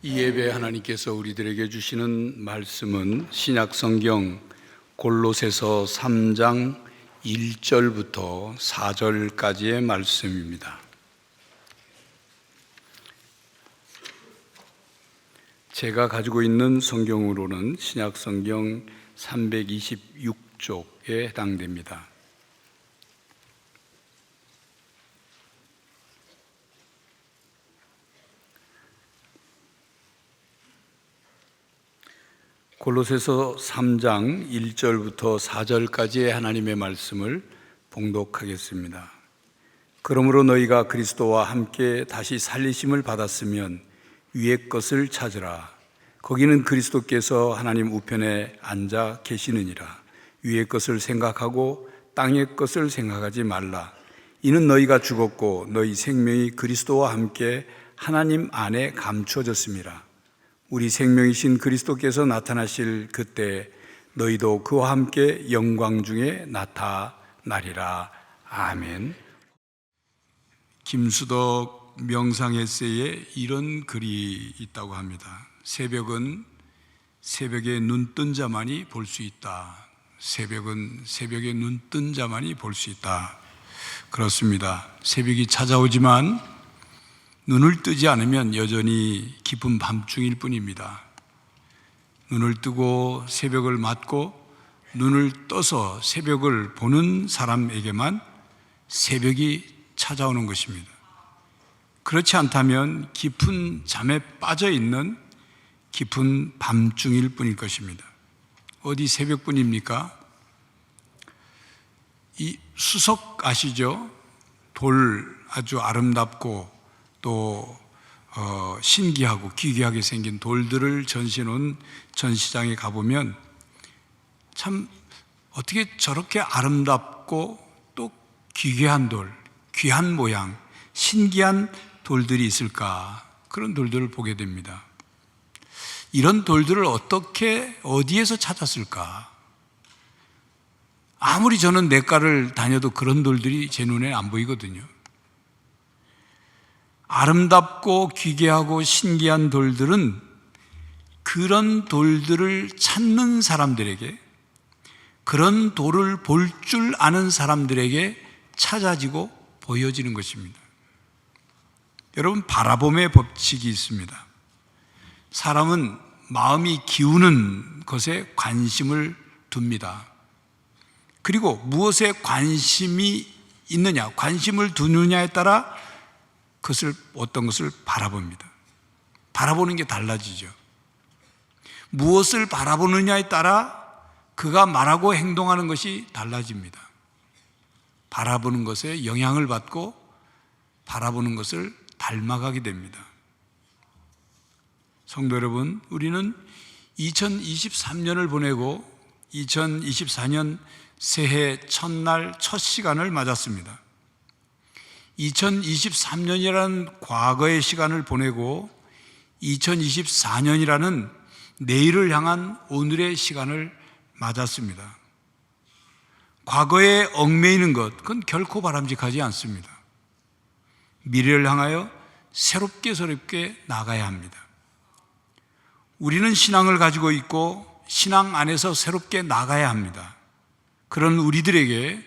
이 예배 하나님께서 우리들에게 주시는 말씀은 신약성경 골로새서 3장 1절부터 4절까지의 말씀입니다. 제가 가지고 있는 성경으로는 신약성경 326쪽에 해당됩니다. 골로새서 3장 1절부터 4절까지의 하나님의 말씀을 봉독하겠습니다. 그러므로 너희가 그리스도와 함께 다시 살리심을 받았으면 위의 것을 찾으라. 거기는 그리스도께서 하나님 우편에 앉아 계시느니라. 위의 것을 생각하고 땅의 것을 생각하지 말라. 이는 너희가 죽었고 너희 생명이 그리스도와 함께 하나님 안에 감추어졌음이라. 우리 생명이신 그리스도께서 나타나실 그때 너희도 그와 함께 영광 중에 나타나리라. 아멘. 김수덕 명상 에세이에 이런 글이 있다고 합니다. 새벽은 새벽에 눈 뜬 자만이 볼 수 있다. 새벽은 새벽에 눈 뜬 자만이 볼 수 있다. 그렇습니다. 새벽이 찾아오지만 눈을 뜨지 않으면 여전히 깊은 밤중일 뿐입니다. 눈을 뜨고 새벽을 맞고 눈을 떠서 새벽을 보는 사람에게만 새벽이 찾아오는 것입니다. 그렇지 않다면 깊은 잠에 빠져 있는 깊은 밤중일 뿐일 것입니다. 어디 새벽뿐입니까? 이 수석 아시죠? 돌 아주 아름답고 또 신기하고 기괴하게 생긴 돌들을 전시해놓은 전시장에 가보면 참 어떻게 저렇게 아름답고 또 기괴한 돌, 귀한 모양, 신기한 돌들이 있을까? 그런 돌들을 보게 됩니다. 이런 돌들을 어떻게 어디에서 찾았을까? 아무리 저는 냇가를 다녀도 그런 돌들이 제 눈에 안 보이거든요. 아름답고 기괴하고 신기한 돌들은 그런 돌들을 찾는 사람들에게, 그런 돌을 볼 줄 아는 사람들에게 찾아지고 보여지는 것입니다. 여러분, 바라봄의 법칙이 있습니다. 사람은 마음이 기우는 것에 관심을 둡니다. 그리고 무엇에 관심이 있느냐, 관심을 두느냐에 따라 어떤 것을 바라봅니다. 바라보는 게 달라지죠. 무엇을 바라보느냐에 따라 그가 말하고 행동하는 것이 달라집니다. 바라보는 것에 영향을 받고 바라보는 것을 닮아가게 됩니다. 성도 여러분, 우리는 2023년을 보내고 2024년 새해 첫날 첫 시간을 맞았습니다. 2023년이라는 과거의 시간을 보내고 2024년이라는 내일을 향한 오늘의 시간을 맞았습니다. 과거에 얽매이는 것, 그건 결코 바람직하지 않습니다. 미래를 향하여 새롭게 나가야 합니다. 우리는 신앙을 가지고 있고 신앙 안에서 새롭게 나가야 합니다. 그런 우리들에게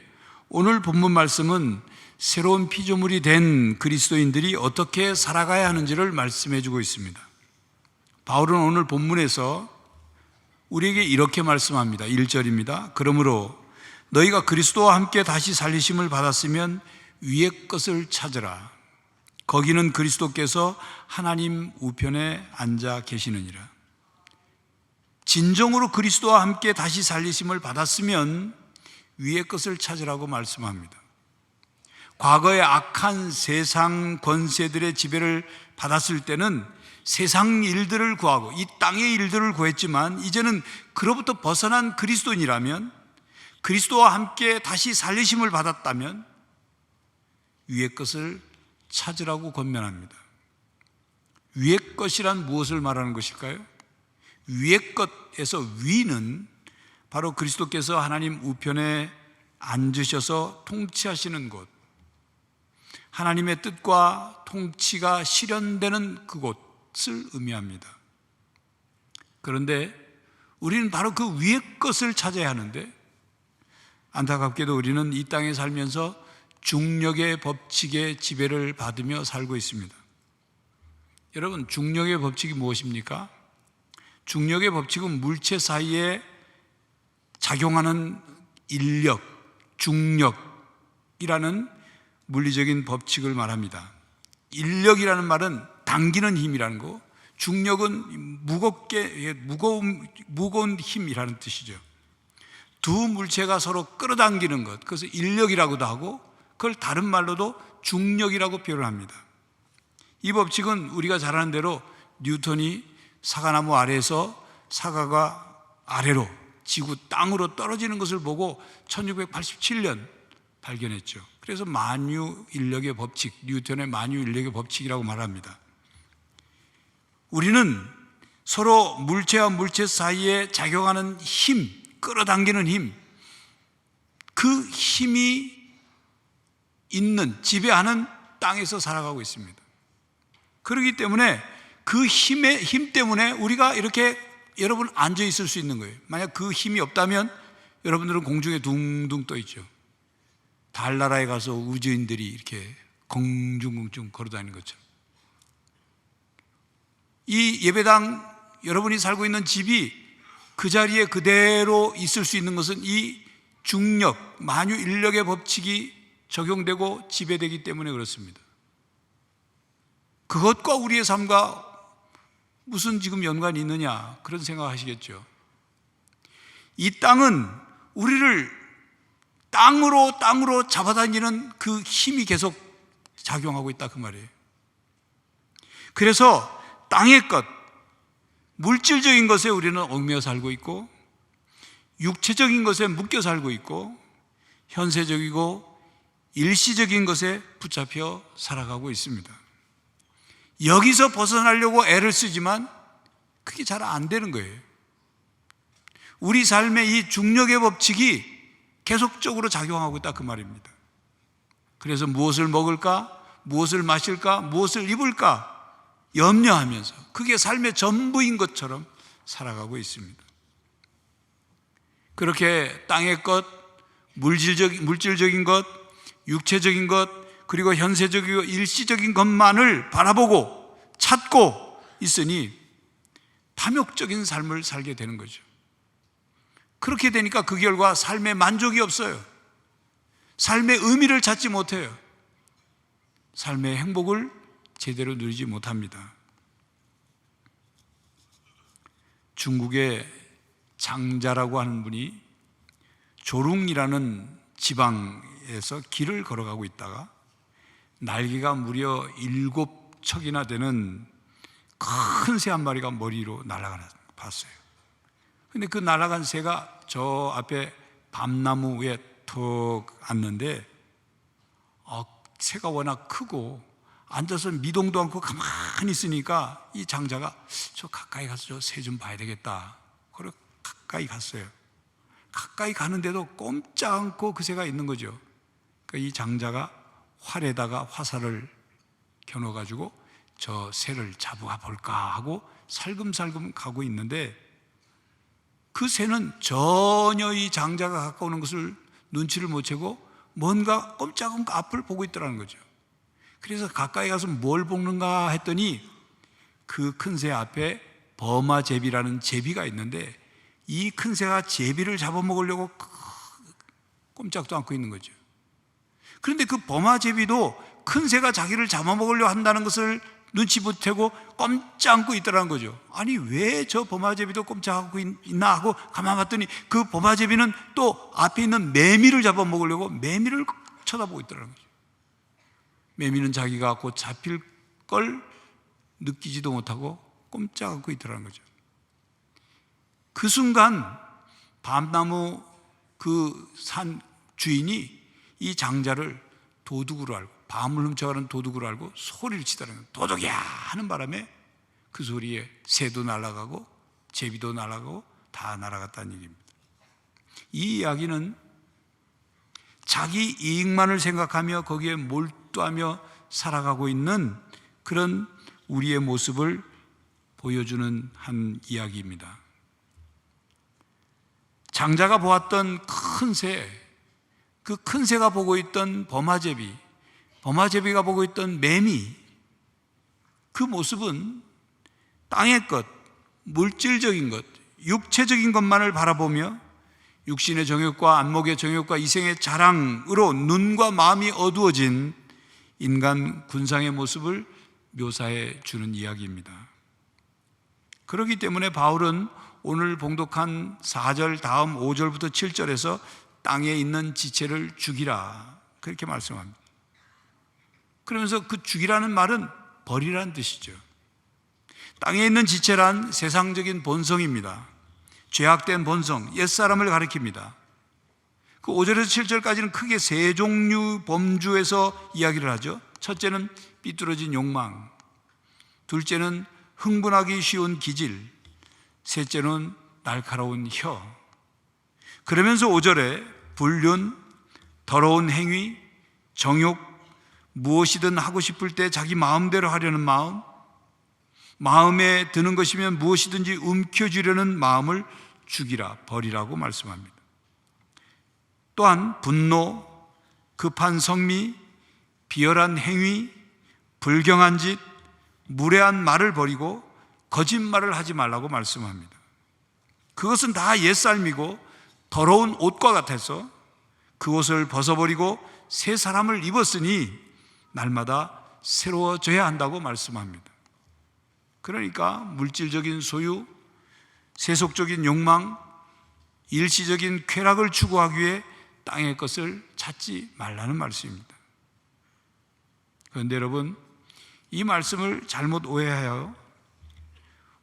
오늘 본문 말씀은 새로운 피조물이 된 그리스도인들이 어떻게 살아가야 하는지를 말씀해 주고 있습니다. 바울은 오늘 본문에서 우리에게 이렇게 말씀합니다. 1절입니다. 그러므로 너희가 그리스도와 함께 다시 살리심을 받았으면 위의 것을 찾으라. 거기는 그리스도께서 하나님 우편에 앉아 계시느니라. 진정으로 그리스도와 함께 다시 살리심을 받았으면 위의 것을 찾으라고 말씀합니다. 과거의 악한 세상 권세들의 지배를 받았을 때는 세상 일들을 구하고 이 땅의 일들을 구했지만 이제는 그로부터 벗어난 그리스도인이라면, 그리스도와 함께 다시 살리심을 받았다면 위의 것을 찾으라고 권면합니다. 위의 것이란 무엇을 말하는 것일까요? 위의 것에서 위는 바로 그리스도께서 하나님 우편에 앉으셔서 통치하시는 곳, 하나님의 뜻과 통치가 실현되는 그곳, 것을 의미합니다. 그런데 우리는 바로 그 위의 것을 찾아야 하는데, 안타깝게도 우리는 이 땅에 살면서 중력의 법칙의 지배를 받으며 살고 있습니다. 여러분, 중력의 법칙이 무엇입니까? 중력의 법칙은 물체 사이에 작용하는 인력, 중력이라는 물리적인 법칙을 말합니다. 인력이라는 말은 당기는 힘이라는 거, 중력은 무거운 힘이라는 뜻이죠. 두 물체가 서로 끌어당기는 것, 그래서 인력이라고도 하고, 그걸 다른 말로도 중력이라고 표현을 합니다. 이 법칙은 우리가 잘 아는 대로 뉴턴이 사과나무 아래에서 사과가 아래로, 지구 땅으로 떨어지는 것을 보고 1687년 발견했죠. 그래서 만유인력의 법칙, 뉴턴의 만유인력의 법칙이라고 말합니다. 우리는 서로 물체와 물체 사이에 작용하는 힘, 끌어당기는 힘, 그 힘이 있는, 지배하는 땅에서 살아가고 있습니다. 그렇기 때문에 그 힘 때문에 우리가 이렇게 여러분 앉아 있을 수 있는 거예요. 만약 그 힘이 없다면 여러분들은 공중에 둥둥 떠 있죠. 달나라에 가서 우주인들이 이렇게 공중공중 걸어다니는 것처럼. 이 예배당, 여러분이 살고 있는 집이 그 자리에 그대로 있을 수 있는 것은 이 중력, 만유인력의 법칙이 적용되고 지배되기 때문에 그렇습니다. 그것과 우리의 삶과 무슨 지금 연관이 있느냐, 그런 생각 하시겠죠. 이 땅은 우리를 땅으로 잡아당기는 그 힘이 계속 작용하고 있다, 그 말이에요. 그래서 땅의 것, 물질적인 것에 우리는 얽매여 살고 있고, 육체적인 것에 묶여 살고 있고, 현세적이고 일시적인 것에 붙잡혀 살아가고 있습니다. 여기서 벗어나려고 애를 쓰지만 그게 잘 안 되는 거예요. 우리 삶의 이 중력의 법칙이 계속적으로 작용하고 있다, 그 말입니다. 그래서 무엇을 먹을까, 무엇을 마실까, 무엇을 입을까 염려하면서 그게 삶의 전부인 것처럼 살아가고 있습니다. 그렇게 땅의 것, 물질적인 것, 육체적인 것, 그리고 현세적이고 일시적인 것만을 바라보고 찾고 있으니 탐욕적인 삶을 살게 되는 거죠. 그렇게 되니까 그 결과 삶에 만족이 없어요. 삶의 의미를 찾지 못해요. 삶의 행복을 제대로 누리지 못합니다. 중국의 장자라고 하는 분이 조룽이라는 지방에서 길을 걸어가고 있다가 날개가 무려 7척이나 되는 큰 새 한 마리가 머리로 날아가는 봤어요. 근데 그 날아간 새가 저 앞에 밤나무 위에 턱 앉는데 새가 워낙 크고 앉아서 미동도 않고 가만히 있으니까 이 장자가 저 가까이 가서 저 새 좀 봐야 되겠다. 그래서 가까이 갔어요. 가까이 가는데도 꼼짝 않고 그 새가 있는 거죠. 그러니까 이 장자가 활에다가 화살을 겨눠가지고 저 새를 잡아가 볼까 하고 살금살금 가고 있는데 그 새는 전혀 이 장자가 가까우는 것을 눈치를 못 채고 뭔가 꼼짝없고 앞을 보고 있더라는 거죠. 그래서 가까이 가서 뭘 볶는가 했더니 그 큰 새 앞에 버마제비라는 제비가 있는데 이 큰 새가 제비를 잡아먹으려고 꼼짝도 않고 있는 거죠. 그런데 그 버마제비도 큰 새가 자기를 잡아먹으려고 한다는 것을 눈치 못 채고 꼼짝 않고 있더라는 거죠. 아니 왜 저 버마제비도 꼼짝하고 있나 하고 가만 봤더니 그 버마제비는 또 앞에 있는 매미를 잡아먹으려고 매미를 쳐다보고 있더라는 거죠. 매미는 자기가 곧 잡힐 걸 느끼지도 못하고 꼼짝 않고 있더라는 거죠. 그 순간 밤나무 그 산 주인이 이 장자를 도둑으로 알고 밤을 훔쳐가는 도둑으로 알고 소리를 치더라는 거예요. 도둑이야 하는 바람에 그 소리에 새도 날아가고 제비도 날아가고 다 날아갔다는 얘기입니다. 이 이야기는 자기 이익만을 생각하며 거기에 몰두하며 살아가고 있는 그런 우리의 모습을 보여주는 한 이야기입니다. 장자가 보았던 큰 새, 그 큰 새가 보고 있던 범아제비, 범아제비가 보고 있던 매미, 그 모습은 땅의 것, 물질적인 것, 육체적인 것만을 바라보며 육신의 정욕과 안목의 정욕과 이생의 자랑으로 눈과 마음이 어두워진 인간 군상의 모습을 묘사해 주는 이야기입니다. 그렇기 때문에 바울은 오늘 봉독한 4절 다음 5절부터 7절에서 땅에 있는 지체를 죽이라 그렇게 말씀합니다. 그러면서 그 죽이라는 말은 버리라는 뜻이죠. 땅에 있는 지체란 세상적인 본성입니다. 죄악된 본성, 옛사람을 가리킵니다. 그 5절에서 7절까지는 크게 세 종류 범주에서 이야기를 하죠. 첫째는 삐뚤어진 욕망, 둘째는 흥분하기 쉬운 기질, 셋째는 날카로운 혀. 그러면서 5절에 불륜, 더러운 행위, 정욕, 무엇이든 하고 싶을 때 자기 마음대로 하려는 마음, 마음에 드는 것이면 무엇이든지 움켜쥐려는 마음을 죽이라, 버리라고 말씀합니다. 또한 분노, 급한 성미, 비열한 행위, 불경한 짓, 무례한 말을 버리고 거짓말을 하지 말라고 말씀합니다. 그것은 다 옛삶이고 더러운 옷과 같아서 그 옷을 벗어버리고 새 사람을 입었으니 날마다 새로워져야 한다고 말씀합니다. 그러니까 물질적인 소유, 세속적인 욕망, 일시적인 쾌락을 추구하기 위해 땅의 것을 찾지 말라는 말씀입니다. 그런데 여러분, 이 말씀을 잘못 오해하여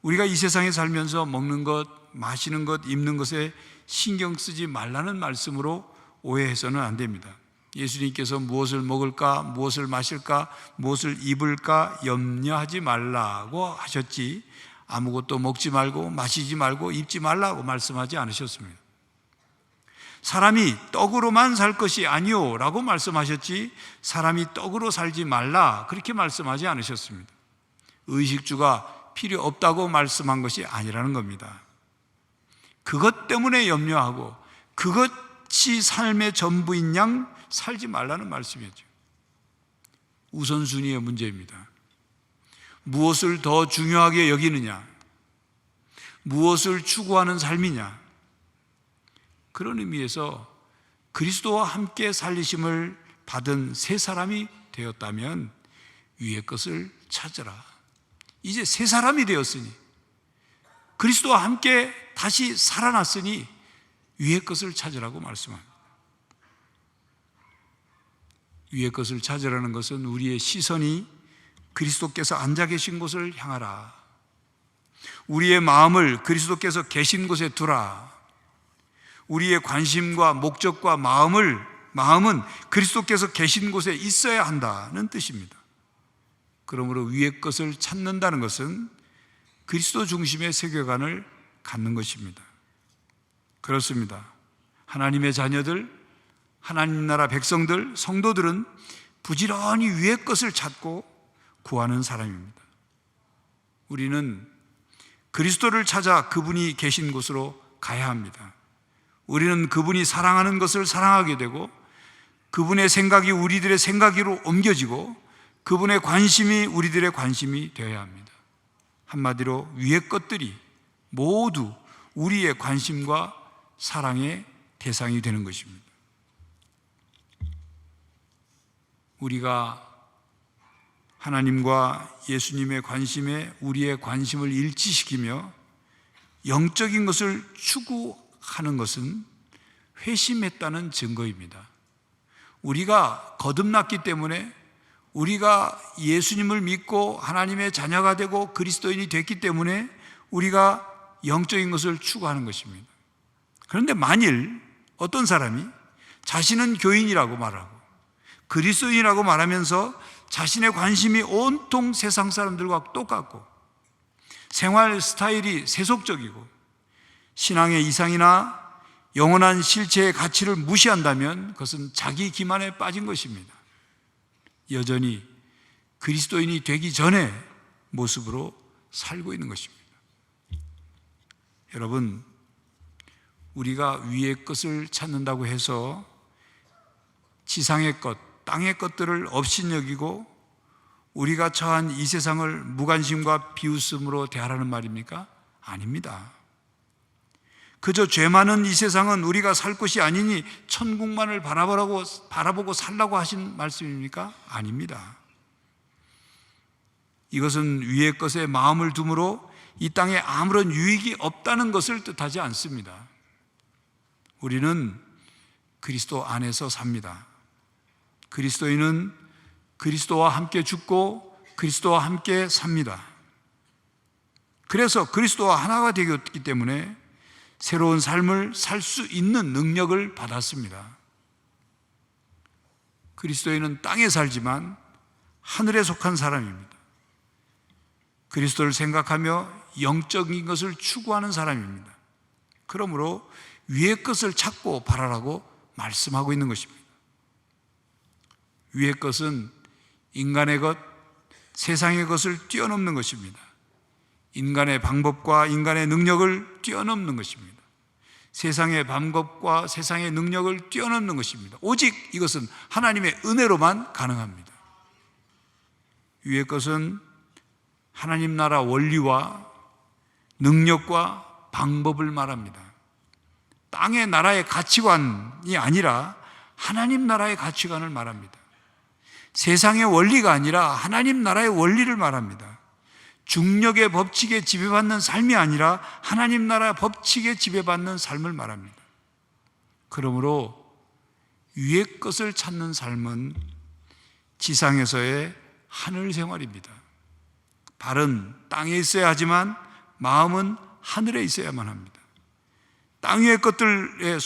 우리가 이 세상에 살면서 먹는 것, 마시는 것, 입는 것에 신경 쓰지 말라는 말씀으로 오해해서는 안 됩니다. 예수님께서 무엇을 먹을까, 무엇을 마실까, 무엇을 입을까 염려하지 말라고 하셨지 아무것도 먹지 말고 마시지 말고 입지 말라고 말씀하지 않으셨습니다. 사람이 떡으로만 살 것이 아니오 라고 말씀하셨지 사람이 떡으로 살지 말라 그렇게 말씀하지 않으셨습니다. 의식주가 필요 없다고 말씀한 것이 아니라는 겁니다. 그것 때문에 염려하고 그것이 삶의 전부인 양 살지 말라는 말씀이었죠. 우선순위의 문제입니다. 무엇을 더 중요하게 여기느냐, 무엇을 추구하는 삶이냐, 그런 의미에서 그리스도와 함께 살리심을 받은 새 사람이 되었다면 위의 것을 찾으라. 이제 새 사람이 되었으니 그리스도와 함께 다시 살아났으니 위의 것을 찾으라고 말씀합니다. 위의 것을 찾으라는 것은 우리의 시선이 그리스도께서 앉아 계신 곳을 향하라. 우리의 마음을 그리스도께서 계신 곳에 두라. 우리의 관심과 목적과 마음은 그리스도께서 계신 곳에 있어야 한다는 뜻입니다. 그러므로 위의 것을 찾는다는 것은 그리스도 중심의 세계관을 갖는 것입니다. 그렇습니다. 하나님의 자녀들, 하나님 나라 백성들, 성도들은 부지런히 위의 것을 찾고 구하는 사람입니다. 우리는 그리스도를 찾아 그분이 계신 곳으로 가야 합니다. 우리는 그분이 사랑하는 것을 사랑하게 되고 그분의 생각이 우리들의 생각으로 옮겨지고 그분의 관심이 우리들의 관심이 되어야 합니다. 한마디로 위의 것들이 모두 우리의 관심과 사랑의 대상이 되는 것입니다. 우리가 하나님과 예수님의 관심에 우리의 관심을 일치시키며 영적인 것을 추구하는 것은 회심했다는 증거입니다. 우리가 거듭났기 때문에, 우리가 예수님을 믿고 하나님의 자녀가 되고 그리스도인이 됐기 때문에 우리가 영적인 것을 추구하는 것입니다. 그런데 만일 어떤 사람이 자신은 교인이라고 말하고 그리스도인이라고 말하면서 자신의 관심이 온통 세상 사람들과 똑같고 생활 스타일이 세속적이고 신앙의 이상이나 영원한 실체의 가치를 무시한다면 그것은 자기 기만에 빠진 것입니다. 여전히 그리스도인이 되기 전의 모습으로 살고 있는 것입니다. 여러분, 우리가 위의 것을 찾는다고 해서 지상의 것, 땅의 것들을 업신여기고 우리가 처한 이 세상을 무관심과 비웃음으로 대하라는 말입니까? 아닙니다. 그저 죄 많은 이 세상은 우리가 살 곳이 아니니 천국만을 바라보고 살라고 하신 말씀입니까? 아닙니다. 이것은 위의 것에 마음을 둠으로 이 땅에 아무런 유익이 없다는 것을 뜻하지 않습니다. 우리는 그리스도 안에서 삽니다. 그리스도인은 그리스도와 함께 죽고 그리스도와 함께 삽니다. 그래서 그리스도와 하나가 되었기 때문에 새로운 삶을 살 수 있는 능력을 받았습니다. 그리스도인은 땅에 살지만 하늘에 속한 사람입니다. 그리스도를 생각하며 영적인 것을 추구하는 사람입니다. 그러므로 위의 것을 찾고 바라라고 말씀하고 있는 것입니다. 위의 것은 인간의 것, 세상의 것을 뛰어넘는 것입니다. 인간의 방법과 인간의 능력을 뛰어넘는 것입니다. 세상의 방법과 세상의 능력을 뛰어넘는 것입니다. 오직 이것은 하나님의 은혜로만 가능합니다. 위의 것은 하나님 나라 원리와 능력과 방법을 말합니다. 땅의 나라의 가치관이 아니라 하나님 나라의 가치관을 말합니다. 세상의 원리가 아니라 하나님 나라의 원리를 말합니다. 중력의 법칙에 지배받는 삶이 아니라 하나님 나라 법칙에 지배받는 삶을 말합니다. 그러므로 위의 것을 찾는 삶은 지상에서의 하늘 생활입니다. 발은 땅에 있어야 하지만 마음은 하늘에 있어야만 합니다. 땅의 것들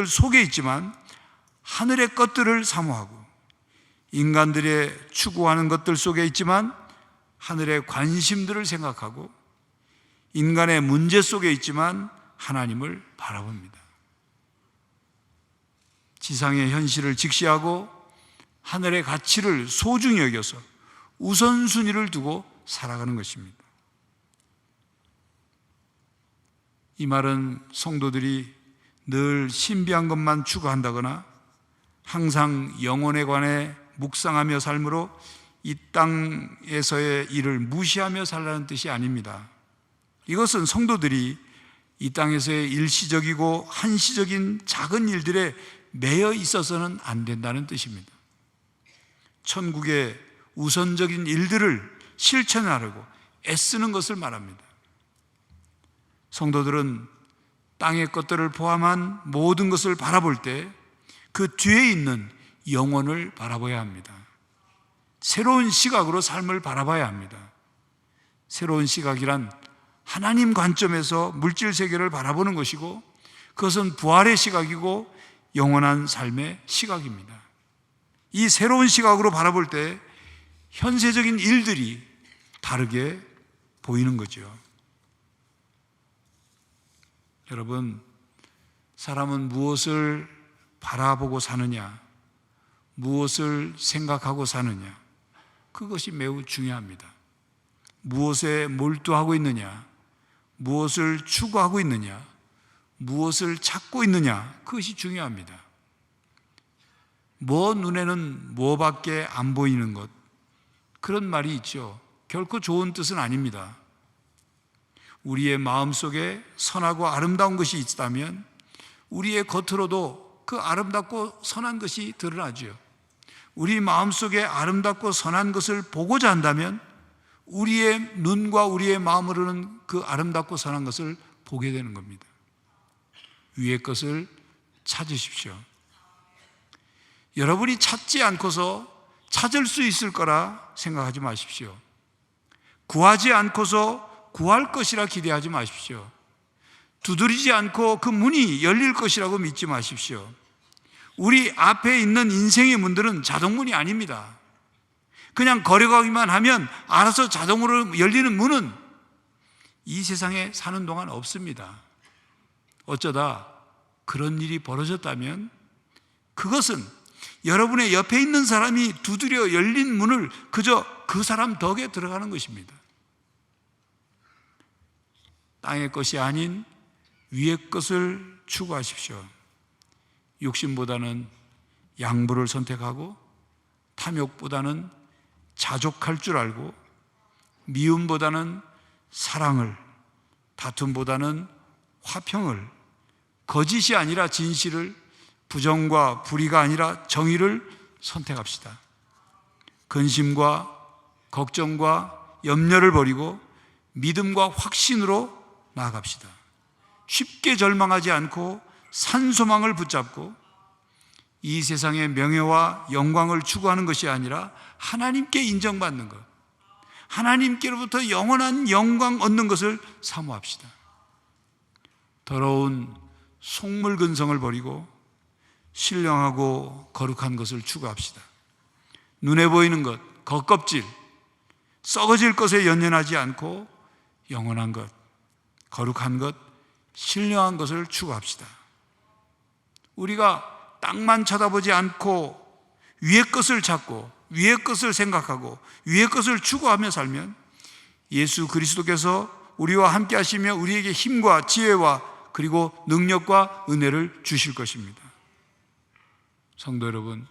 속에 있지만 하늘의 것들을 사모하고 인간들의 추구하는 것들 속에 있지만 하늘의 관심들을 생각하고 인간의 문제 속에 있지만 하나님을 바라봅니다. 지상의 현실을 직시하고 하늘의 가치를 소중히 여겨서 우선순위를 두고 살아가는 것입니다. 이 말은 성도들이 늘 신비한 것만 추구한다거나 항상 영혼에 관해 묵상하며 삶으로 이 땅에서의 일을 무시하며 살라는 뜻이 아닙니다. 이것은 성도들이 이 땅에서의 일시적이고 한시적인 작은 일들에 매여 있어서는 안 된다는 뜻입니다. 천국의 우선적인 일들을 실천하려고 애쓰는 것을 말합니다. 성도들은 땅의 것들을 포함한 모든 것을 바라볼 때 그 뒤에 있는 영혼을 바라봐야 합니다. 새로운 시각으로 삶을 바라봐야 합니다. 새로운 시각이란 하나님 관점에서 물질 세계를 바라보는 것이고 그것은 부활의 시각이고 영원한 삶의 시각입니다. 이 새로운 시각으로 바라볼 때 현세적인 일들이 다르게 보이는 거죠. 여러분, 사람은 무엇을 바라보고 사느냐, 무엇을 생각하고 사느냐, 그것이 매우 중요합니다. 무엇에 몰두하고 있느냐, 무엇을 추구하고 있느냐, 무엇을 찾고 있느냐, 그것이 중요합니다. 눈에는 뭐밖에 안 보이는 것, 그런 말이 있죠. 결코 좋은 뜻은 아닙니다. 우리의 마음속에 선하고 아름다운 것이 있다면 우리의 겉으로도 그 아름답고 선한 것이 드러나죠. 우리 마음속에 아름답고 선한 것을 보고자 한다면 우리의 눈과 우리의 마음으로는 그 아름답고 선한 것을 보게 되는 겁니다. 위의 것을 찾으십시오. 여러분이 찾지 않고서 찾을 수 있을 거라 생각하지 마십시오. 구하지 않고서 구할 것이라 기대하지 마십시오. 두드리지 않고 그 문이 열릴 것이라고 믿지 마십시오. 우리 앞에 있는 인생의 문들은 자동문이 아닙니다. 그냥 걸어가기만 하면 알아서 자동으로 열리는 문은 이 세상에 사는 동안 없습니다. 어쩌다 그런 일이 벌어졌다면 그것은 여러분의 옆에 있는 사람이 두드려 열린 문을 그저 그 사람 덕에 들어가는 것입니다. 땅의 것이 아닌 위의 것을 추구하십시오. 욕심보다는 양보를 선택하고, 탐욕보다는 자족할 줄 알고, 미움보다는 사랑을, 다툼보다는 화평을, 거짓이 아니라 진실을, 부정과 불의가 아니라 정의를 선택합시다. 근심과 걱정과 염려를 버리고 믿음과 확신으로 나아갑시다. 쉽게 절망하지 않고 산소망을 붙잡고, 이 세상의 명예와 영광을 추구하는 것이 아니라 하나님께 인정받는 것, 하나님께로부터 영원한 영광 얻는 것을 사모합시다. 더러운 속물 근성을 버리고 신령하고 거룩한 것을 추구합시다. 눈에 보이는 것, 겉껍질, 썩어질 것에 연연하지 않고 영원한 것, 거룩한 것, 신령한 것을 추구합시다. 우리가 땅만 쳐다보지 않고 위의 것을 찾고 위의 것을 생각하고 위의 것을 추구하며 살면 예수 그리스도께서 우리와 함께 하시며 우리에게 힘과 지혜와 그리고 능력과 은혜를 주실 것입니다. 성도 여러분,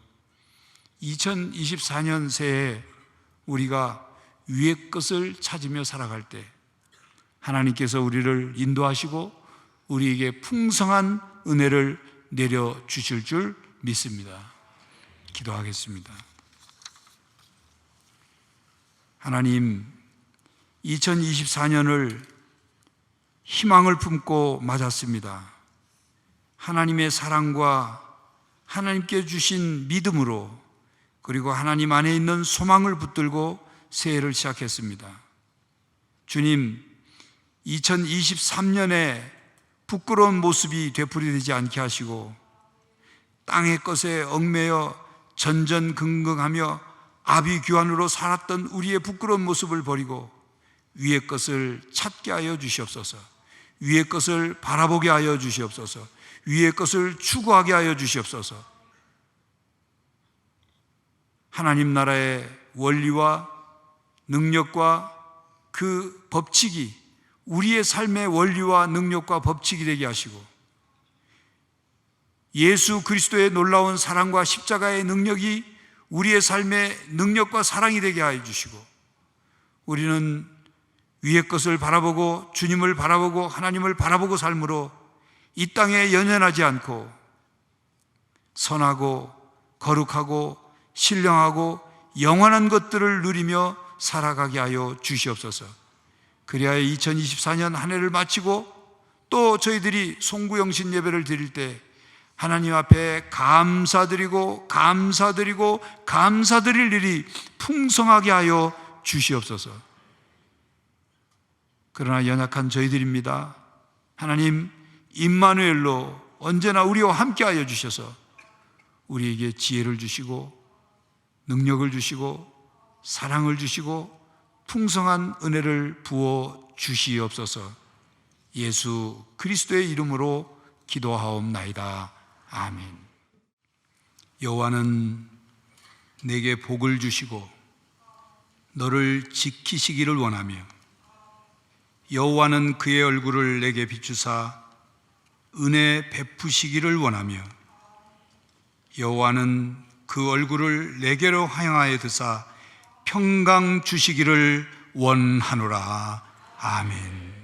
2024년 새해 우리가 위의 것을 찾으며 살아갈 때 하나님께서 우리를 인도하시고 우리에게 풍성한 은혜를 내려주실 줄 믿습니다. 기도하겠습니다. 하나님, 2024년을 희망을 품고 맞았습니다. 하나님의 사랑과 하나님께 주신 믿음으로, 그리고 하나님 안에 있는 소망을 붙들고 새해를 시작했습니다. 주님, 2023년에 부끄러운 모습이 되풀이되지 않게 하시고 땅의 것에 얽매여 전전긍긍하며 아비규환으로 살았던 우리의 부끄러운 모습을 버리고 위의 것을 찾게 하여 주시옵소서. 위의 것을 바라보게 하여 주시옵소서. 위의 것을 추구하게 하여 주시옵소서. 하나님 나라의 원리와 능력과 그 법칙이 우리의 삶의 원리와 능력과 법칙이 되게 하시고, 예수 그리스도의 놀라운 사랑과 십자가의 능력이 우리의 삶의 능력과 사랑이 되게 하여 주시고, 우리는 위의 것을 바라보고 주님을 바라보고 하나님을 바라보고 삶으로 이 땅에 연연하지 않고 선하고 거룩하고 신령하고 영원한 것들을 누리며 살아가게 하여 주시옵소서. 그리하여 2024년 한 해를 마치고 또 저희들이 송구영신 예배를 드릴 때 하나님 앞에 감사드리고 감사드릴 일이 풍성하게 하여 주시옵소서. 그러나 연약한 저희들입니다. 하나님, 임마누엘로 언제나 우리와 함께 하여 주셔서 우리에게 지혜를 주시고 능력을 주시고 사랑을 주시고 풍성한 은혜를 부어 주시옵소서. 예수 그리스도의 이름으로 기도하옵나이다. 아멘. 여호와는 내게 복을 주시고 너를 지키시기를 원하며, 여호와는 그의 얼굴을 내게 비추사 은혜 베푸시기를 원하며, 여호와는 그 얼굴을 내게로 향하여 드사 평강 주시기를 원하노라. 아멘.